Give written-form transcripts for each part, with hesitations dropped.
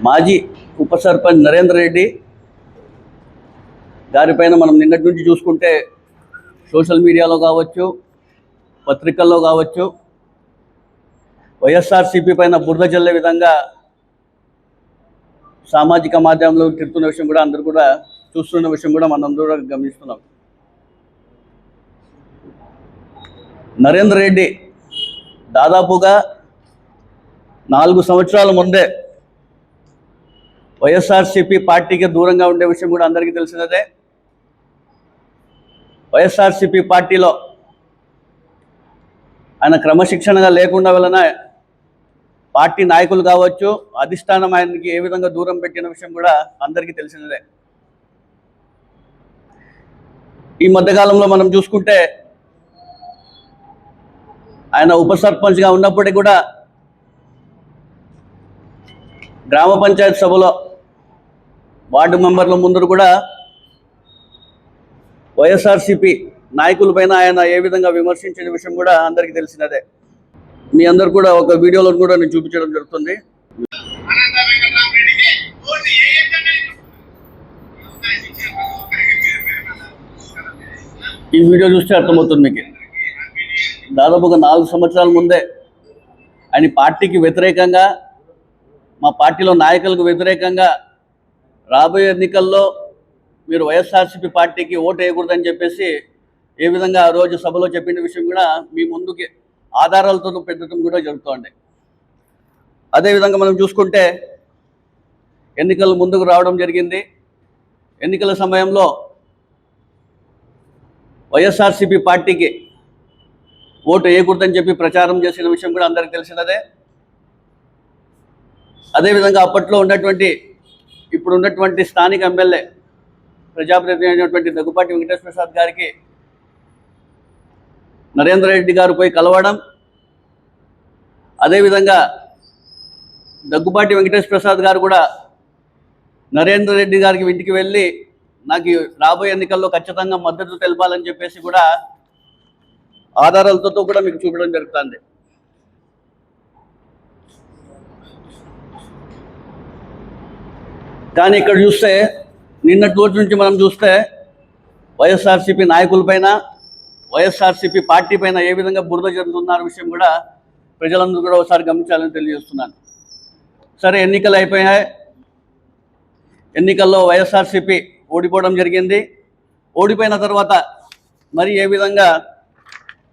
మాజీ ఉప సర్పంచ్ నరేందర్ రెడ్డి గారిపైన మనం నిన్నటి నుంచి చూసుకుంటే సోషల్ మీడియాలో కావచ్చు, పత్రికల్లో కావచ్చు, వైఎస్ఆర్సీపీ పైన బురద జల్లే విధంగా సామాజిక మాధ్యమంలో తిరుగుతున్న విషయం కూడా అందరూ కూడా చూస్తున్న విషయం కూడా మనందరూ గమనిస్తున్నాం. నరేందర్ రెడ్డి దాదాపుగా 4 సంవత్సరాల ముందే వైఎస్ఆర్సీపీ పార్టీకి దూరంగా ఉండే విషయం కూడా అందరికీ తెలిసినదే. వైఎస్ఆర్సీపీ పార్టీలో ఆయన క్రమశిక్షణగా లేకుండా వలన పార్టీ నాయకులు కావచ్చు, అధిష్టానం ఆయనకి ఏ విధంగా దూరం పెట్టిన విషయం కూడా అందరికీ తెలిసినదే. ఈ మధ్యకాలంలో మనం చూసుకుంటే ఆయన ఉప సర్పంచ్గా ఉన్నప్పటికీ కూడా గ్రామ పంచాయతీ సభలో వార్డు మెంబర్ల ముందు కూడా వైఎస్ఆర్సీపీ నాయకులపైన ఆయన ఏ విధంగా విమర్శించిన విషయం కూడా అందరికీ తెలిసినదే. మీ అందరు కూడా ఒక వీడియోలో కూడా నేను చూపించడం జరుగుతుంది. ఈ వీడియో చూస్తే అర్థమవుతుంది మీకు. దాదాపుగా 4 సంవత్సరాల ముందే ఆయన పార్టీకి వ్యతిరేకంగా, మా పార్టీలో నాయకులకు వ్యతిరేకంగా రాబోయే ఎన్నికల్లో మీరు వైఎస్ఆర్సీపీ పార్టీకి ఓటు వేయకూడదని చెప్పేసి ఏ విధంగా ఆ రోజు సభలో చెప్పిన విషయం కూడా మీ ముందుకి ఆధారాలతో పెట్టడం కూడా జరుగుతుంది. అదేవిధంగా మనం చూసుకుంటే ఎన్నికలు ముందుకు రావడం జరిగింది. ఎన్నికల సమయంలో వైఎస్ఆర్సీపీ పార్టీకి ఓటు వేయకూడదని చెప్పి ప్రచారం చేసిన విషయం కూడా అందరికీ తెలిసినదే. అదేవిధంగా అప్పట్లో ఇప్పుడు ఉన్నటువంటి స్థానిక ఎమ్మెల్యే ప్రజాప్రతినిధి అయినటువంటి దగ్గుబాటి వెంకటేశ్వర ప్రసాద్ గారికి నరేందర్ రెడ్డి గారు పోయి కలవడం, అదేవిధంగా దగ్గుబాటి వెంకటేశ్వర ప్రసాద్ గారు కూడా నరేందర్ రెడ్డి గారికి ఇంటికి వెళ్ళి నాకు రాబోయే ఎన్నికల్లో ఖచ్చితంగా మద్దతు తెలపాలని చెప్పేసి కూడా ఆధారాలతో కూడా మీకు చూపడం జరుగుతుంది. కానీ ఇక్కడ చూస్తే నిన్నటి రోజు నుంచి మనం చూస్తే వైఎస్ఆర్సీపీ నాయకులపైన, వైఎస్ఆర్సీపీ పార్టీ పైన ఏ విధంగా బురద జరుగుతున్న విషయం కూడా ప్రజలందరూ కూడా ఒకసారి గమనించాలని తెలియజేస్తున్నాను. సరే, ఎన్నికలు అయిపోయాయి. ఎన్నికల్లో వైఎస్ఆర్సీపీ ఓడిపోవడం జరిగింది. ఓడిపోయిన తర్వాత మరి ఏ విధంగా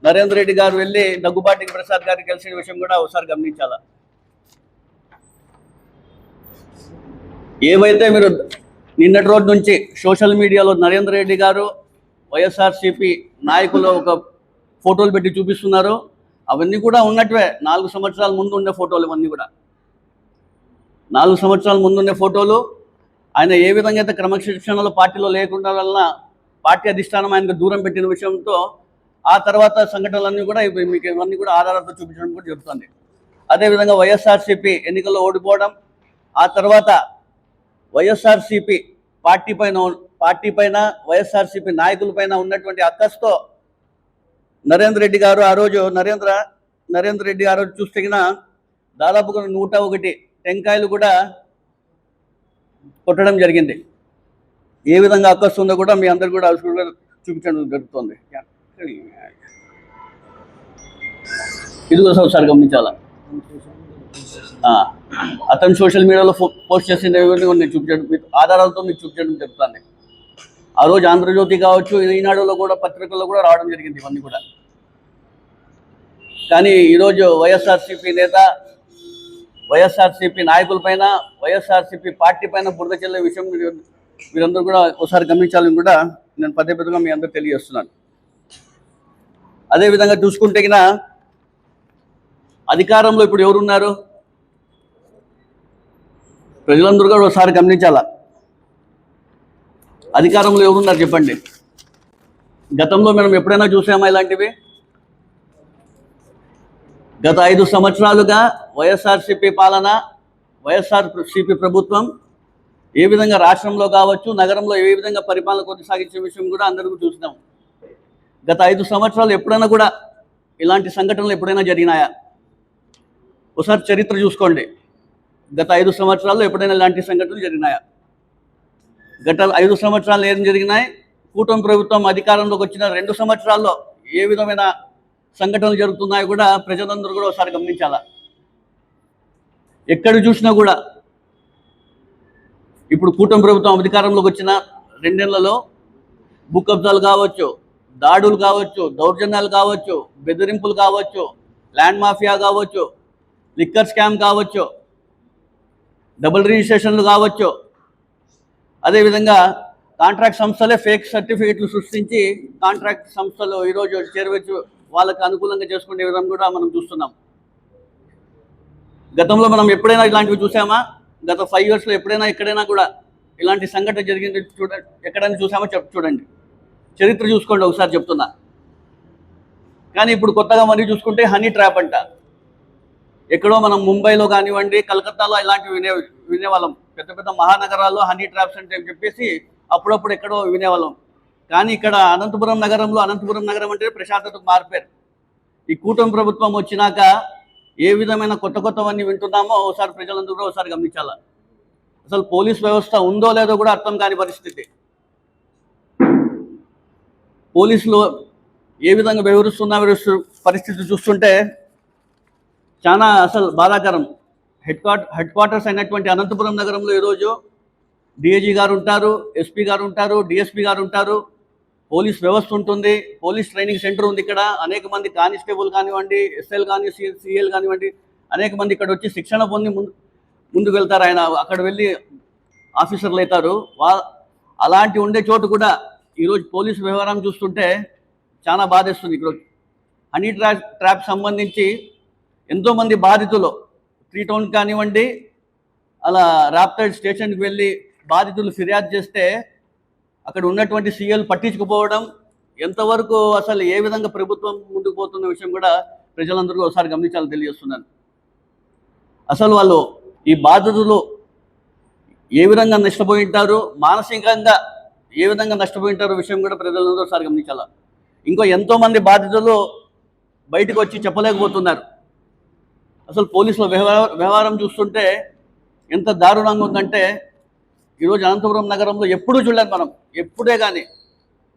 నరేందర్ రెడ్డి గారు వెళ్ళి దగ్గుబాటి ప్రసాద్ గారికి కలిసిన విషయం కూడా ఒకసారి గమనించాలా. ఏవైతే మీరు నిన్నటి రోజు నుంచి సోషల్ మీడియాలో నరేందర్ రెడ్డి గారు వైఎస్ఆర్సీపీ నాయకులు ఒక ఫోటోలు పెట్టి చూపిస్తున్నారు, అవన్నీ కూడా ఉన్నట్టువే. 4 సంవత్సరాల ముందు ఉండే ఫోటోలు ఇవన్నీ కూడా. 4 సంవత్సరాల ముందు ఉండే ఫోటోలు. ఆయన ఏ విధంగా అయితే క్రమశిక్షణలో పార్టీలో లేకుండా వలన పార్టీ అధిష్టానం ఆయనకు దూరం పెట్టిన విషయంతో ఆ తర్వాత సంఘటనలన్నీ కూడా మీకు ఇవన్నీ కూడా ఆధారాలతో చూపించడం కూడా జరుగుతుంది. అదేవిధంగా వైఎస్ఆర్సీపీ ఎన్నికల్లో ఓడిపోవడం, ఆ తర్వాత వైఎస్ఆర్సీపీ పార్టీ పైన వైఎస్ఆర్సీపీ నాయకులపైన ఉన్నటువంటి అక్కస్తో నరేందర్ రెడ్డి గారు ఆ రోజు నరేందర్ రెడ్డి గారు చూస్తే దాదాపుగా 101 టెంకాయలు కూడా కొట్టడం జరిగింది. ఏ విధంగా అక్కస్ ఉందో కూడా మీ అందరు కూడా చూపించడం జరుగుతుంది. ఇది కూడా ఒకసారి గమనించాలా. అతను సోషల్ మీడియాలో పోస్ట్ చేసిన నేను చూపించడం, ఆధారాలతో మీకు చూపించడం జరుగుతుంది. ఆ రోజు ఆంధ్రజ్యోతి కావచ్చు, ఈనాడులో కూడా పత్రికల్లో కూడా రావడం జరిగింది ఇవన్నీ కూడా. కానీ ఈరోజు వైఎస్ఆర్సీపీ నేత, వైఎస్ఆర్సీపీ నాయకులపైన, వైఎస్ఆర్సీపీ పార్టీ పైన బురద చెల్లే విషయం మీరందరూ కూడా ఒకసారి గమనించాలని కూడా నేను పదేపదేగా మీ అందరూ తెలియజేస్తున్నాను. అదేవిధంగా చూసుకుంటే అధికారంలో ఇప్పుడు ఎవరున్నారు ప్రజలందరూ కూడా ఒకసారి గమనించాలా. అధికారంలో ఎవరున్నారు చెప్పండి. గతంలో మనం ఎప్పుడైనా చూసామా ఇలాంటివి? గత 5 సంవత్సరాలుగా వైఎస్ఆర్సీపీ పాలన, వైఎస్ఆర్సీపీ ప్రభుత్వం ఏ విధంగా రాష్ట్రంలో కావచ్చు, నగరంలో ఏ విధంగా పరిపాలన కొనసాగించే విషయం కూడా అందరికీ చూసినాం. గత 5 సంవత్సరాలు ఎప్పుడైనా కూడా ఇలాంటి సంఘటనలు ఎప్పుడైనా జరిగినాయా? ఒకసారి చరిత్ర చూసుకోండి. గత 5 సంవత్సరాల్లో ఎప్పుడైనా ఇలాంటి సంఘటనలు జరిగినాయా? గత 5 సంవత్సరాలు ఏం జరిగినాయి? కూటమి ప్రభుత్వం అధికారంలోకి వచ్చిన 2 సంవత్సరాల్లో ఏ విధమైన సంఘటనలు జరుగుతున్నాయో కూడా ప్రజలందరూ కూడా ఒకసారి గమనించాలా. ఎక్కడ చూసినా కూడా ఇప్పుడు కూటమి ప్రభుత్వం అధికారంలోకి వచ్చిన 2 నెలలలో భూ కబ్జాలు కావచ్చు, దాడులు కావచ్చు, దౌర్జన్యాలు కావచ్చు, బెదిరింపులు కావచ్చు, ల్యాండ్ మాఫియా కావచ్చు, లిక్కర్ స్కామ్ కావచ్చు, డబుల్ రిజిస్ట్రేషన్లు కావచ్చు, అదేవిధంగా కాంట్రాక్ట్ సంస్థలే ఫేక్ సర్టిఫికెట్లు సృష్టించి కాంట్రాక్ట్ సంస్థలు ఈరోజు చేరవచ్చు వాళ్ళకి అనుకూలంగా చేసుకునే విధంగా కూడా మనం చూస్తున్నాం. గతంలో మనం ఎప్పుడైనా ఇలాంటివి చూసామా? గత 5 yearsలో ఎప్పుడైనా ఎక్కడైనా కూడా ఇలాంటి సంఘటన జరిగింది చూడండి, ఎక్కడైనా చూసామో చూడండి, చరిత్ర చూసుకోండి ఒకసారి చెప్తున్నా. కానీ ఇప్పుడు కొత్తగా మరీ చూసుకుంటే హనీ ట్రాప్ అంట. ఎక్కడో మనం ముంబైలో కానివ్వండి, కలకత్తాలో ఇలాంటివి వినేవాళ్ళం. పెద్ద పెద్ద మహానగరాల్లో హనీ ట్రాప్స్ అంటే చెప్పేసి అప్పుడప్పుడు ఎక్కడో వినేవాళ్ళం. కానీ ఇక్కడ అనంతపురం నగరంలో, అనంతపురం నగరం అంటే ప్రశాంతతకు మారిపోయారు. ఈ కూటమి ప్రభుత్వం వచ్చినాక ఏ విధమైన కొత్తవన్నీ వింటున్నామో ఒకసారి ప్రజలందరూ కూడా ఒకసారి గమనించాల. అసలు పోలీస్ వ్యవస్థ ఉందో లేదో కూడా అర్థం కాని పరిస్థితి. పోలీసులు ఏ విధంగా వ్యవహరిస్తున్న పరిస్థితి చూస్తుంటే చాలా అసలు బాధాకరం. హెడ్ క్వార్టర్స్ అయినటువంటి అనంతపురం నగరంలో ఈరోజు డిఐజీ గారు ఉంటారు, ఎస్పీ గారు ఉంటారు, డిఎస్పీ గారు ఉంటారు, పోలీస్ వ్యవస్థ ఉంటుంది, పోలీస్ ట్రైనింగ్ సెంటర్ ఉంది. ఇక్కడ అనేక మంది కానిస్టేబుల్ కానివ్వండి, ఎస్ఎల్ కానీ, సిఎల్ కానివ్వండి, అనేక మంది ఇక్కడ వచ్చి శిక్షణ పొంది ముందుకు వెళ్తారు. ఆయన అక్కడ వెళ్ళి ఆఫీసర్లు అవుతారు. అలాంటి ఉండే చోటు కూడా ఈరోజు పోలీసు వ్యవహారం చూస్తుంటే చాలా బాధేస్తుంది. ఇక్కడ హనీ ట్రాప్ సంబంధించి ఎంతోమంది బాధితులు 3 Town కానివ్వండి, అలా రాప్టైడ్ స్టేషన్కి వెళ్ళి బాధితులు ఫిర్యాదు చేస్తే అక్కడ ఉన్నటువంటి సీఎల్ పట్టించుకుపోవడం, ఎంతవరకు అసలు ఏ విధంగా ప్రభుత్వం ముందుకు పోతున్న విషయం కూడా ప్రజలందరూ ఒకసారి గమనించాలని తెలియజేస్తున్నాను. అసలు వాళ్ళు ఈ బాధితులు ఏ విధంగా నష్టపోయి ఉంటారు, మానసికంగా ఏ విధంగా నష్టపోయి ఉంటారో విషయం కూడా ప్రజలందరూ ఒకసారి గమనించాల. ఇంకో ఎంతోమంది బాధితులు బయటకు వచ్చి చెప్పలేకపోతున్నారు. అసలు పోలీసుల వ్యవహారం చూస్తుంటే ఎంత దారుణంగా ఉందంటే ఈరోజు అనంతపురం నగరంలో ఎప్పుడూ చూడలేదు మనం, ఎప్పుడే కానీ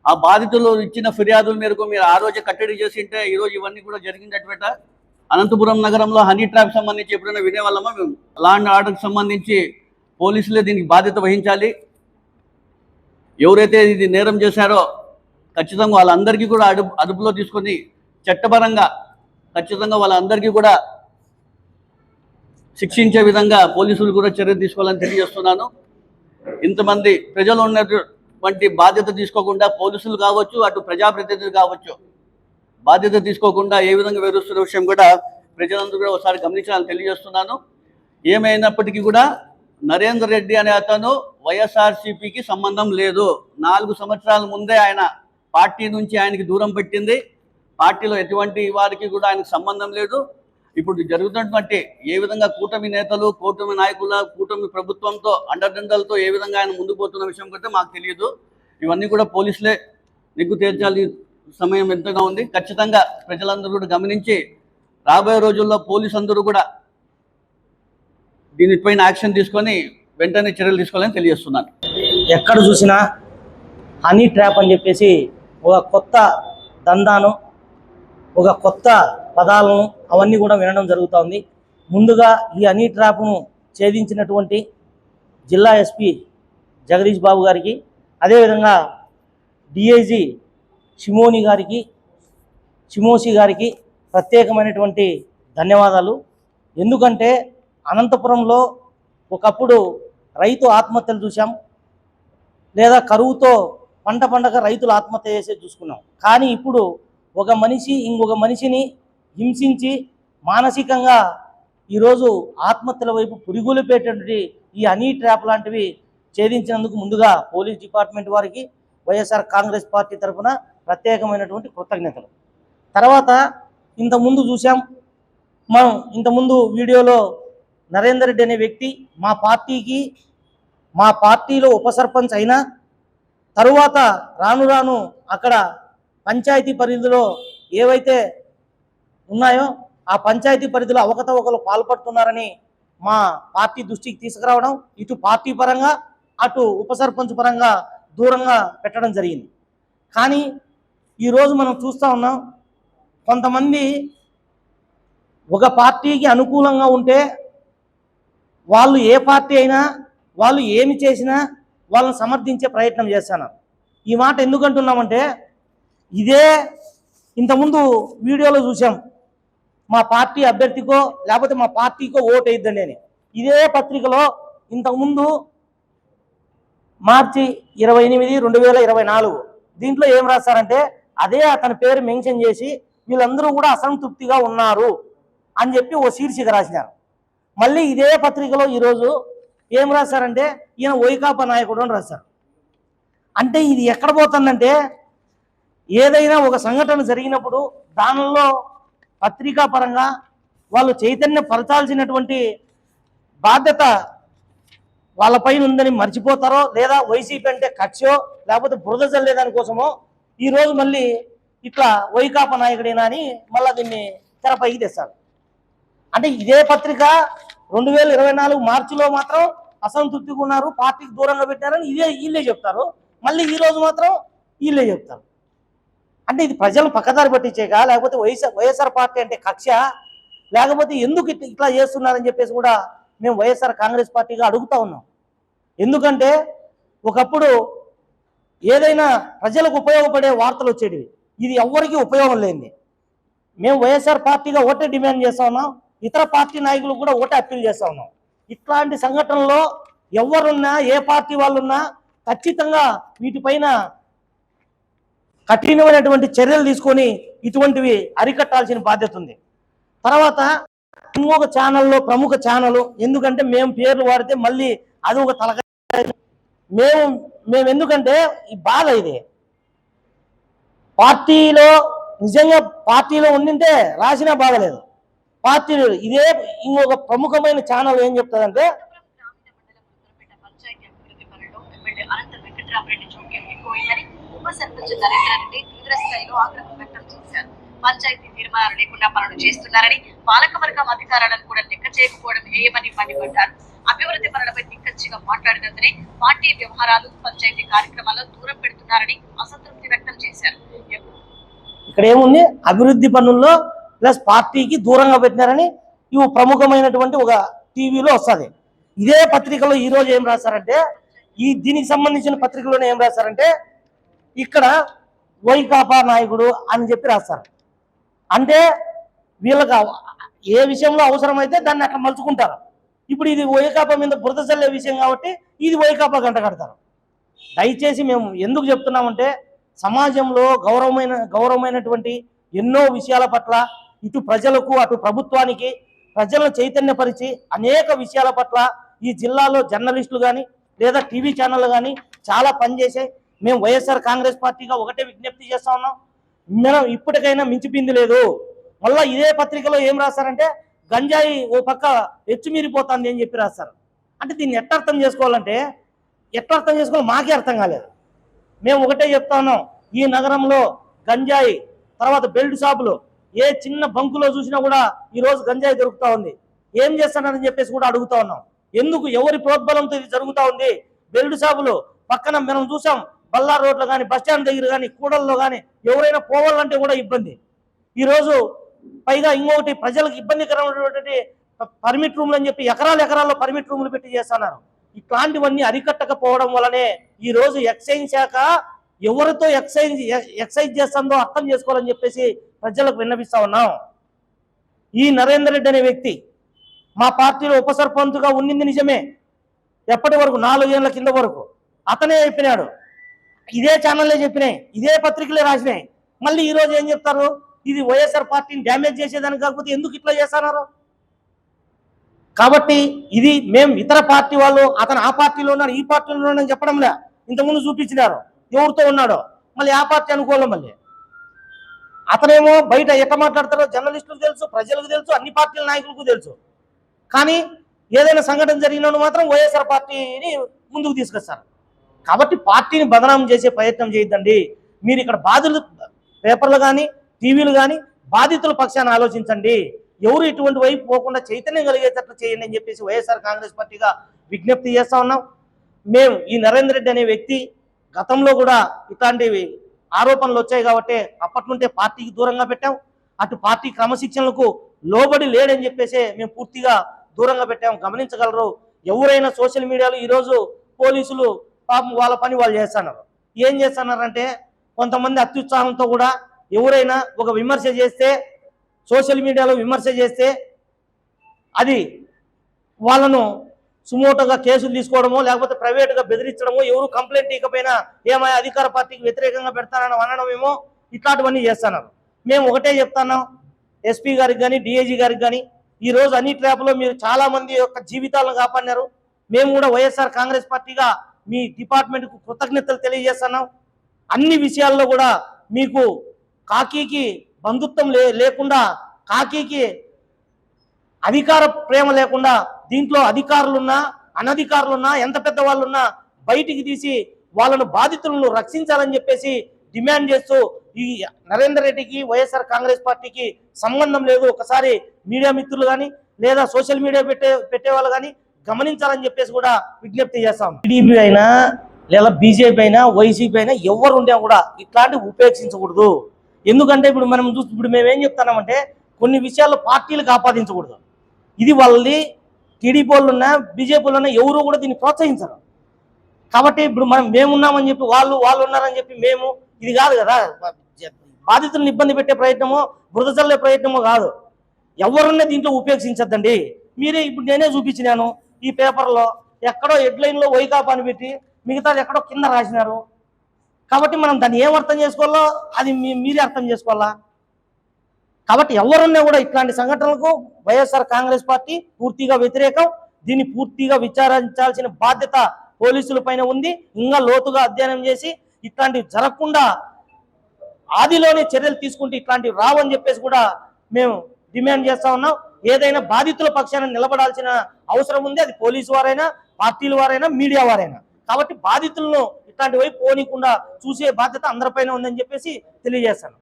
ఆ బాధితులు ఇచ్చిన ఫిర్యాదుల మేరకు మీరు ఆ రోజే కట్టడి చేసి ఉంటే ఈరోజు ఇవన్నీ కూడా జరిగిందట. అనంతపురం నగరంలో హనీ ట్రాప్ సంబంధించి ఎప్పుడైనా వినేవాళ్ళమా మేము? లా అండ్ ఆర్డర్కి సంబంధించి పోలీసులే దీనికి బాధ్యత వహించాలి. ఎవరైతే ఇది నేరం చేశారో ఖచ్చితంగా వాళ్ళందరికీ కూడా అదుపులో తీసుకొని చట్టపరంగా ఖచ్చితంగా వాళ్ళందరికీ కూడా శిక్షించే విధంగా పోలీసులు కూడా చర్య తీసుకోవాలని తెలియజేస్తున్నాను. ఇంతమంది ప్రజలు ఉన్నటువంటి బాధ్యత తీసుకోకుండా పోలీసులు కావచ్చు, అటు ప్రజాప్రతినిధులు కావచ్చు, బాధ్యత తీసుకోకుండా ఏ విధంగా వివరిస్తున్న విషయం కూడా ప్రజలందరూ కూడా ఒకసారి గమనించాలని తెలియజేస్తున్నాను. ఏమైనప్పటికీ కూడా నరేందర్ రెడ్డి అనే అతను వైఎస్ఆర్సీపీకి సంబంధం లేదు. 4 సంవత్సరాల ముందే ఆయన పార్టీ నుంచి ఆయనకి దూరం పెట్టింది. పార్టీలో ఎటువంటి వారికి కూడా ఆయనకు సంబంధం లేదు. ఇప్పుడు జరుగుతున్నటువంటి ఏ విధంగా కూటమి నేతలు, కూటమి నాయకుల, కూటమి ప్రభుత్వంతో అండదండలతో ఏ విధంగా ఆయన ముందుకు పోతున్న విషయం కూడా మాకు తెలియదు. ఇవన్నీ కూడా పోలీసులే నిగ్గు తేల్చాలి. సమయం ఎంతగా ఉంది. ఖచ్చితంగా ప్రజలందరూ కూడా గమనించి రాబోయే రోజుల్లో పోలీసు అందరూ కూడా దీనిపైన యాక్షన్ తీసుకొని వెంటనే చర్యలు తీసుకోవాలని తెలియజేస్తున్నాను. ఎక్కడ చూసినా హనీ ట్రాప్ అని చెప్పేసి ఒక కొత్త దందాను, ఒక కొత్త పదాలను అవన్నీ కూడా వినడం జరుగుతోంది. ముందుగా ఈ హనీ ట్రాప్ను ఛేదించినటువంటి జిల్లా ఎస్పీ జగదీష్ బాబు గారికి, అదేవిధంగా డిఐజీ షిమోసి గారికి ప్రత్యేకమైనటువంటి ధన్యవాదాలు. ఎందుకంటే అనంతపురంలో ఒకప్పుడు రైతు ఆత్మహత్యలు చూసాం, లేదా కరువుతో పండగ రైతులు ఆత్మహత్య చేసే చూసుకున్నాం. కానీ ఇప్పుడు ఒక మనిషి ఇంకొక మనిషిని హింసించి మానసికంగా ఈరోజు ఆత్మహత్యల వైపు పురిగొలిపేటటువంటి ఈ హనీ ట్రాప్ లాంటివి ఛేదించినందుకు ముందుగా పోలీస్ డిపార్ట్మెంట్ వారికి వైఎస్ఆర్ కాంగ్రెస్ పార్టీ తరఫున ప్రత్యేకమైనటువంటి కృతజ్ఞతలు. తర్వాత ఇంతకుముందు చూసాం మనం, ఇంతకుముందు వీడియోలో నరేందర్ రెడ్డి అనే వ్యక్తి మా పార్టీలో ఉప సర్పంచ్ అయినా తరువాత రాను రాను అక్కడ పంచాయతీ పరిధిలో ఏవైతే ఉన్నాయో ఆ పంచాయతీ పరిధిలో అవకతవకలు పాల్పడుతున్నారని మా పార్టీ దృష్టికి తీసుకురావడం, ఇటు పార్టీ పరంగా అటు ఉప సర్పంచ్ పరంగా దూరంగా పెట్టడం జరిగింది. కానీ ఈరోజు మనం చూస్తూ ఉన్నాం, కొంతమంది ఒక పార్టీకి అనుకూలంగా ఉంటే వాళ్ళు ఏ పార్టీ అయినా వాళ్ళు ఏమి చేసినా వాళ్ళని సమర్థించే ప్రయత్నం చేస్తాను. ఈ మాట ఎందుకంటున్నామంటే, ఇదే ఇంతకుముందు వీడియోలో చూసాం, మా పార్టీ అభ్యర్థికో లేకపోతే మా పార్టీకో ఓటు వేయద్దండి అని. ఇదే పత్రికలో ఇంతకుముందు మార్చి 28, 2024 దీంట్లో ఏం రాస్తారంటే, అదే అతని పేరు మెన్షన్ చేసి వీళ్ళందరూ కూడా అసంతృప్తిగా ఉన్నారు అని చెప్పి ఓ శీర్షిక రాసినారు. మళ్ళీ ఇదే పత్రికలో ఈరోజు ఏం రాశారంటే, ఈయన వైకాపా నాయకుడు అని రాశారు. అంటే ఇది ఎక్కడ పోతుందంటే, ఏదైనా ఒక సంఘటన జరిగినప్పుడు దానిలో పత్రికా పరంగా వాళ్ళు చైతన్యపరచాల్సినటువంటి బాధ్యత వాళ్ళపైన ఉందని మర్చిపోతారో, లేదా వైసీపీ అంటే కక్షో లేకపోతే బురద చల్లే దానికోసమో ఈరోజు మళ్ళీ ఇట్లా వైకాపా నాయకుడేనా అని మళ్ళీ దీన్ని తెరపైకి తెస్తారు. అంటే ఇదే పత్రిక 2024 మార్చిలో మాత్రం అసంతృప్తిగా ఉన్నారు, పార్టీకి దూరంగా పెట్టారని వీళ్ళే చెప్తారు. మళ్ళీ ఈరోజు మాత్రం వీళ్ళే చెప్తారు. అంటే ఇది ప్రజలను పక్కదారి పట్టించేక, లేకపోతే వైఎస్ఆర్ పార్టీ అంటే కక్ష, లేకపోతే ఎందుకు ఇట్లా చేస్తున్నారని చెప్పేసి కూడా మేము వైఎస్ఆర్ కాంగ్రెస్ పార్టీగా అడుగుతా ఉన్నాం. ఎందుకంటే ఒకప్పుడు ఏదైనా ప్రజలకు ఉపయోగపడే వార్తలు వచ్చేటివి, ఇది ఎవ్వరికీ ఉపయోగం లేనిది. మేము వైఎస్ఆర్ పార్టీగా ఓటే డిమాండ్ చేస్తా ఉన్నాం, ఇతర పార్టీ నాయకులు కూడా ఓటే అప్పీల్ చేస్తా ఉన్నాం. ఇట్లాంటి సంఘటనలో ఎవరున్నా ఏ పార్టీ వాళ్ళున్నా ఖచ్చితంగా వీటిపైన కఠినమైనటువంటి చర్యలు తీసుకొని ఇటువంటివి అరికట్టాల్సిన బాధ్యత ఉంది. తర్వాత ఇంకొక ఛానల్లో ప్రముఖ ఛానల్, ఎందుకంటే మేము పేర్లు వాడితే మళ్ళీ అది ఒక తలకాయ. మేము ఎందుకంటే ఈ బాధ ఇది పార్టీలో నిజంగా పార్టీలో ఉండింటే రాసినా బాధలేదు. పార్టీలో ఇదే ఇంకొక ప్రముఖమైన ఛానల్ ఏం చెప్తుందంటే, ఉప సర్పంచ్ నరేంద్ర రెడ్డి తీవ్ర స్థాయిలో ఆగ్రహం వ్యక్తం చేశారు. పంచాయతీ తీర్మానాలు లేకుండా పనులు చేస్తున్నారని, పాలకవర్గం అధికారాలను కూడా లెక్క చేయకపోవడం ఏమని మండిపడ్డారు. అభివృద్ధి పనులపై నిక్కచ్చిగా మాట్లాడినందునే పార్టీ వ్యవహారాలు, పంచాయతీ కార్యక్రమాల్లో దూరం పెడుతున్నారని అసంతృప్తి వ్యక్తం చేశారు. ఇక్కడ ఏముంది, అభివృద్ధి పనుల్లో ప్లస్ పార్టీకి దూరంగా పెట్టినారని ఇవి ప్రముఖమైనటువంటి ఒక టీవీలో వస్తుంది. ఇదే పత్రికలో ఈరోజు ఏం రాశారంటే, దీనికి సంబంధించిన పత్రికలోనే ఏం రాశారంటే, ఇక్కడ వైకాపా నాయకుడు అని చెప్పి రాస్తారు. అంటే వీళ్ళకి ఏ విషయంలో అవసరమైతే దాన్ని అట్లా మలుచుకుంటారు. ఇప్పుడు ఇది వైకాపా మీద బురద చల్లే విషయం కాబట్టి ఇది వైకాపా గంట కడతారు. దయచేసి మేము ఎందుకు చెప్తున్నామంటే, సమాజంలో గౌరవమైనటువంటి ఎన్నో విషయాల పట్ల ఇటు ప్రజలకు అటు ప్రభుత్వానికి ప్రజలను చైతన్యపరిచి అనేక విషయాల పట్ల ఈ జిల్లాలో జర్నలిస్టులు కానీ లేదా టీవీ ఛానళ్ళు కానీ చాలా పనిచేసాయి. మేము వైఎస్ఆర్ కాంగ్రెస్ పార్టీగా ఒకటే విజ్ఞప్తి చేస్తా ఉన్నాం, మనం ఇప్పటికైనా మించిపోయింది లేదు. మళ్ళీ ఇదే పత్రికలో ఏం రాస్తారంటే, గంజాయి ఓ పక్క ఎచ్చుమీరిపోతుంది అని చెప్పి రాస్తారు. అంటే దీన్ని ఎట్లా అర్థం చేసుకోవాలంటే, ఎట్లా అర్థం చేసుకోవాలి మాకే అర్థం కాలేదు. మేము ఒకటే చెప్తా ఉన్నాం, ఈ నగరంలో గంజాయి తర్వాత బెల్ట్ షాపులు ఏ చిన్న బంకులో చూసినా కూడా ఈరోజు గంజాయి దొరుకుతా ఉంది. ఏం చేస్తానని చెప్పేసి కూడా అడుగుతా ఉన్నాం. ఎందుకు, ఎవరి ప్రోద్బలంతో ఇది జరుగుతూ ఉంది? బెల్ట్ షాపులు పక్కన మనం చూసాం, బల్లార్ రోడ్లో కానీ బస్ స్టాండ్ దగ్గర కానీ కూడల్లో కానీ ఎవరైనా పోవాలంటే కూడా ఇబ్బంది. ఈరోజు పైగా ఇంకొకటి ప్రజలకు ఇబ్బందికరమైనటువంటి పర్మిట్ రూమ్లు అని చెప్పి ఎకరాల్లో పర్మిట్ రూములు పెట్టి చేస్తున్నారు. ఇట్లాంటివన్నీ అరికట్టకపోవడం వల్లనే ఈరోజు ఎక్సైజ్ శాఖ ఎవరితో ఎక్సైజ్ చేస్తుందో అర్థం చేసుకోవాలని చెప్పేసి ప్రజలకు విన్నపిస్తా ఉన్నాం. ఈ నరేందర్ రెడ్డి అనే వ్యక్తి మా పార్టీలో ఉప సర్పంచ్గా ఉండింది నిజమే, ఎప్పటి వరకు 4 ఏళ్ల కింద వరకు అతనే చెప్పినాడు, ఇదే ఛానల్లే చెప్పినాయి, ఇదే పత్రికలే రాసినాయి. మళ్ళీ ఈరోజు ఏం చెప్తారు, ఇది వైఎస్ఆర్ పార్టీని డ్యామేజ్ చేసేదానికి కాకపోతే ఎందుకు ఇట్లా చేస్తున్నారు? కాబట్టి ఇది మేము ఇతర పార్టీ వాళ్ళు అతను ఆ పార్టీలో ఉన్నాడు ఈ పార్టీలో ఉన్నాడని చెప్పడంలే, ఇంతకుముందు చూపించినారు ఎవరితో ఉన్నాడో, మళ్ళీ ఆ పార్టీ అనుకోవాలి. మళ్ళీ అతనేమో బయట ఎట్లా మాట్లాడతారో జర్నలిస్టులకు తెలుసు, ప్రజలకు తెలుసు, అన్ని పార్టీల నాయకులకు తెలుసు. కానీ ఏదైనా సంఘటన జరిగినప్పుడు మాత్రం వైఎస్ఆర్ పార్టీని ముందుకు తీసుకొస్తారు. కాబట్టి పార్టీని బదనాం చేసే ప్రయత్నం చేయొద్దండి. మీరు ఇక్కడ బాధితులు పేపర్లు కానీ టీవీలు కానీ బాధితుల పక్షాన్ని ఆలోచించండి. ఎవరు ఇటువంటి వైపు పోకుండా చైతన్యం కలిగేటట్లు చేయండి అని చెప్పేసి వైఎస్ఆర్ కాంగ్రెస్ పార్టీగా విజ్ఞప్తి చేస్తా ఉన్నాం. మేము ఈ నరేందర్ రెడ్డి అనే వ్యక్తి గతంలో కూడా ఇట్లాంటివి ఆరోపణలు వచ్చాయి కాబట్టి అప్పటి నుండే పార్టీకి దూరంగా పెట్టాం. అటు పార్టీ క్రమశిక్షణలకు లోబడి లేడని చెప్పేసి మేము పూర్తిగా దూరంగా పెట్టాం. గమనించగలరు, ఎవరైనా సోషల్ మీడియాలో ఈరోజు పోలీసులు పాపం వాళ్ళ పని వాళ్ళు చేస్తున్నారు. ఏం చేస్తున్నారంటే కొంతమంది అత్యుత్సాహంతో కూడా ఎవరైనా ఒక విమర్శ చేస్తే, సోషల్ మీడియాలో విమర్శ చేస్తే అది వాళ్ళను సుమోటోగా కేసులు తీసుకోవడమో లేకపోతే ప్రైవేటుగా బెదిరించడమో, ఎవరు కంప్లైంట్ ఇవ్వకపోయినా ఏమైనా అధికార పార్టీకి వ్యతిరేకంగా పెడతానని అనడమేమో ఇట్లాంటివన్నీ చేస్తున్నారు. మేము ఒకటే చెప్తున్నాం, ఎస్పీ గారికి కానీ డిఐజీ గారికి కానీ, ఈరోజు అన్ని ట్రాప్లో మీరు చాలా మంది యొక్క జీవితాలను కాపాడినారు. మేము కూడా వైఎస్ఆర్ కాంగ్రెస్ పార్టీగా మీ డిపార్ట్మెంట్కు కృతజ్ఞతలు తెలియజేస్తున్నాం. అన్ని విషయాల్లో కూడా మీకు కాకీకి బంధుత్వం లేకుండా, కాకీకి అధికార ప్రేమ లేకుండా, దీంట్లో అధికారులున్నా అనధికారులున్నా ఎంత పెద్ద వాళ్ళున్నా బయటికి తీసి వాళ్ళను బాధితులను రక్షించాలని చెప్పేసి డిమాండ్ చేస్తూ ఈ నరేందర్ రెడ్డికి వైఎస్ఆర్ కాంగ్రెస్ పార్టీకి సంబంధం లేదు. ఒకసారి మీడియా మిత్రులు కానీ లేదా సోషల్ మీడియా పెట్టే వాళ్ళు కానీ గమనించాలని చెప్పేసి కూడా విజ్ఞప్తి చేస్తాం. టీడీపీ అయినా లేదా బీజేపీ అయినా వైసీపీ అయినా ఎవరు ఉండే కూడా ఇట్లాంటివి ఉపేక్షించకూడదు. ఎందుకంటే ఇప్పుడు మేమేం చెప్తున్నామంటే కొన్ని విషయాల్లో పార్టీలకు ఆపాదించకూడదు. ఇది వాళ్ళది టీడీపీ వాళ్ళు ఉన్నా బీజేపీ వాళ్ళు ఉన్నా ఎవరు కూడా దీన్ని ప్రోత్సహించరు. కాబట్టి ఇప్పుడు మేమున్నామని చెప్పి వాళ్ళు ఉన్నారని చెప్పి మేము, ఇది కాదు కదా. బాధితులను ఇబ్బంది పెట్టే ప్రయత్నమో బురద చల్లే ప్రయత్నమో కాదు. ఎవరున్నా దీంట్లో ఉపేక్షించద్దండి. మీరే ఇప్పుడు నేనే చూపించినాను ఈ పేపర్లో, ఎక్కడో హెడ్లైన్లో వైకాపా అని పెట్టి మిగతాది ఎక్కడో కింద రాసినారు. కాబట్టి మనం దాన్ని ఏం అర్థం చేసుకోవాలో అది మీరే అర్థం చేసుకోవాలా. కాబట్టి ఎవరున్నా కూడా ఇట్లాంటి సంఘటనలకు వైఎస్ఆర్ కాంగ్రెస్ పార్టీ పూర్తిగా వ్యతిరేకం. దీన్ని పూర్తిగా విచారించాల్సిన బాధ్యత పోలీసుల పైన ఉంది. ఇంకా లోతుగా అధ్యయనం చేసి ఇట్లాంటివి జరగకుండా ఆదిలోనే చర్యలు తీసుకుంటే ఇట్లాంటివి రావని చెప్పేసి కూడా మేము డిమాండ్ చేస్తా ఉన్నాం. ఏదైనా బాధితుల పక్షాన నిలబడాల్సిన అవసరం ఉంది. అది పోలీసు వారైనా, పార్టీల వారైనా, మీడియా వారైనా. కాబట్టి బాధితులను ఇట్లాంటి వైపు పోనీకుండా చూసే బాధ్యత అందరిపైన ఉందని చెప్పేసి తెలియజేస్తాను.